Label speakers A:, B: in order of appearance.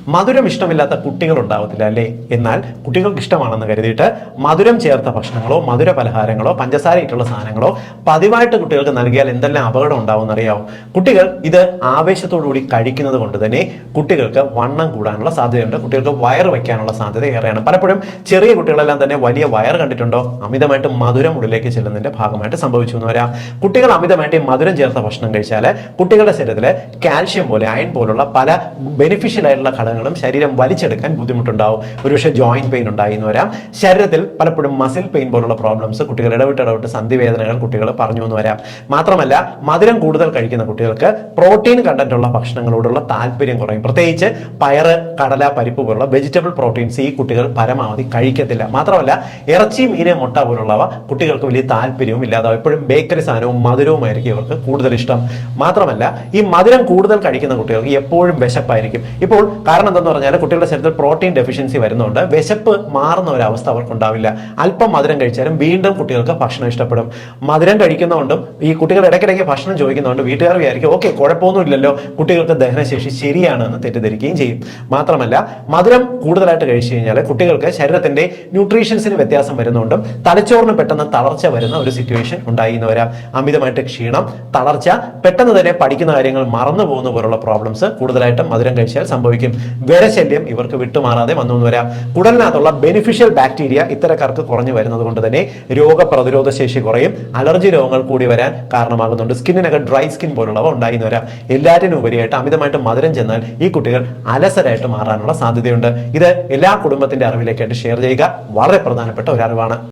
A: മധുരം ഇഷ്ടമില്ലാത്ത കുട്ടികൾ ഉണ്ടാവത്തില്ല അല്ലേ? എന്നാൽ കുട്ടികൾക്ക് ഇഷ്ടമാണെന്ന് കരുതിയിട്ട് മധുരം ചേർത്ത ഭക്ഷണങ്ങളോ മധുര പലഹാരങ്ങളോ പഞ്ചസാരയിട്ടുള്ള സാധനങ്ങളോ പതിവായിട്ട് കുട്ടികൾക്ക് നൽകിയാൽ എന്തെല്ലാം അപകടം ഉണ്ടാവും എന്നറിയാവും. കുട്ടികൾ ഇത് ആവേശത്തോടുകൂടി കഴിക്കുന്നത് കൊണ്ട് തന്നെ കുട്ടികൾക്ക് വണ്ണം കൂടാനുള്ള സാധ്യതയുണ്ട്. കുട്ടികൾക്ക് വയറ് വയ്ക്കാനുള്ള സാധ്യത ഏറെയാണ്. പലപ്പോഴും ചെറിയ കുട്ടികളെല്ലാം തന്നെ വലിയ വയറ് കണ്ടിട്ടുണ്ടോ? അമിതമായിട്ട് മധുരം ഉള്ളിലേക്ക് ചെല്ലുന്നതിന്റെ ഭാഗമായിട്ട് സംഭവിച്ചു എന്ന് വരാം. കുട്ടികൾ അമിതമായിട്ട് മധുരം ചേർത്ത ഭക്ഷണം കഴിച്ചാൽ കുട്ടികളുടെ ശരീരത്തിൽ കാൽഷ്യം പോലെ അയൺ പോലുള്ള പല ബെനിഫിഷ്യൽ ആയിട്ടുള്ള ഘടകങ്ങളും ശരീരം വലിച്ചെടുക്കാൻ ബുദ്ധിമുട്ടുണ്ടാവും. ഒരുപക്ഷെ ജോയിന്റ് പെയിൻ ഉണ്ടായി എന്ന് വരാം. ശരീരത്തിൽ പലപ്പോഴും മസിൽ പെയിൻ പോലുള്ള പ്രോബ്ലംസ് കുട്ടികൾ ഇടവിട്ട് സന്ധിവേദനകൾ കുട്ടികൾ പറഞ്ഞു എന്ന് വരാം. മാത്രമല്ല മധുരം കൂടുതൽ കഴിക്കുന്ന കുട്ടികൾക്ക് പ്രോട്ടീൻ കണ്ടന്റ് ഉള്ള ഭക്ഷണങ്ങളോടുള്ള താല്പര്യം കുറയും. പ്രത്യേകിച്ച് പയറ്, കടല, പരിപ്പ് പോലുള്ള വെജിറ്റബിൾ പ്രോട്ടീൻസ് ഈ കുട്ടികൾ പരമാവധി കഴിക്കത്തില്ല. മാത്രമല്ല ഇറച്ചി, മീന്, മുട്ട പോലുള്ളവ കുട്ടികൾക്ക് വലിയ താല്പര്യവും ഇല്ലാതാവും. എപ്പോഴും ബേക്കറി സാധനവും മധുരവുമായിരിക്കും ഇവർക്ക് കൂടുതൽ ഇഷ്ടം. മാത്രമല്ല ഈ മധുരം കൂടുതൽ കഴിക്കുന്ന കുട്ടികൾക്ക് എപ്പോഴും വിശപ്പായിരിക്കും. ഇപ്പോൾ കാരണം എന്തെന്ന് പറഞ്ഞാൽ കുട്ടികളുടെ ശരീരത്തിൽ പ്രോട്ടീൻ ഡെഫിഷ്യൻസി വരുന്നതുകൊണ്ട് വിശപ്പ് മാറുന്ന ഒരു അവസ്ഥ അവർക്ക് ഉണ്ടാവില്ല. അല്പം മധുരം കഴിച്ചാലും വീണ്ടും കുട്ടികൾക്ക് ഭക്ഷണം ഇഷ്ടപ്പെടും. മധുരം കഴിക്കുന്നതുകൊണ്ടും ഈ കുട്ടികൾ ഇടയ്ക്കിടയ്ക്ക് ഭക്ഷണം ചോദിക്കുന്നതുകൊണ്ട് വീട്ടുകാർ വിചാരിക്കും ഓക്കെ കുഴപ്പമൊന്നും ഇല്ലല്ലോ, കുട്ടികൾക്ക് ദഹനശേഷി ശരിയാണ് എന്ന് തെറ്റിദ്ധരിക്കുകയും ചെയ്യും. മാത്രമല്ല മധുരം കൂടുതലായിട്ട് കഴിച്ചു കഴിഞ്ഞാൽ കുട്ടികൾക്ക് ശരീരത്തിന്റെ ന്യൂട്രീഷൻസിന് വ്യത്യാസം വരുന്നതുകൊണ്ടും തലച്ചോറിന് പെട്ടെന്ന് തളർച്ച വരുന്ന ഒരു സിറ്റുവേഷൻ ഉണ്ടായി എന്ന് വരാം. അമിതമായിട്ട് ക്ഷീണം, തളർച്ച, പെട്ടെന്ന് തന്നെ പഠിക്കുന്ന കാര്യങ്ങൾ മറന്നു പോകുന്ന പോലുള്ള പ്രോബ്ലംസ് കൂടുതലായിട്ടും മധുരം കഴിച്ചാൽ സംഭവിക്കും. വിരശല്യം ഇവർക്ക് വിട്ടുമാറാതെ വന്നു എന്ന് വരാം. കുടലിനകത്തുള്ള ബെനിഫിഷ്യൽ ബാക്ടീരിയ ഇത്തരക്കാർക്ക് കുറഞ്ഞു വരുന്നത് കൊണ്ട് തന്നെ രോഗപ്രതിരോധ ശേഷി കുറയും, അലർജി രോഗങ്ങൾ കൂടി വരാൻ കാരണമാകുന്നുണ്ട്. സ്കിന്നിനൊക്കെ ഡ്രൈ സ്കിൻ പോലുള്ളവ ഉണ്ടായി എന്ന് വരാം. എല്ലാറ്റിനും ഉപരിയായിട്ട് അമിതമായിട്ട് മധുരം ചെന്നാൽ ഈ കുട്ടികൾ അലസരായിട്ട് മാറാനുള്ള സാധ്യതയുണ്ട്. ഇത് എല്ലാ കുടുംബത്തിന്റെ അറിവിലേക്കായിട്ട് ഷെയർ ചെയ്യുക. വളരെ പ്രധാനപ്പെട്ട ഒരു അറിവാണ്.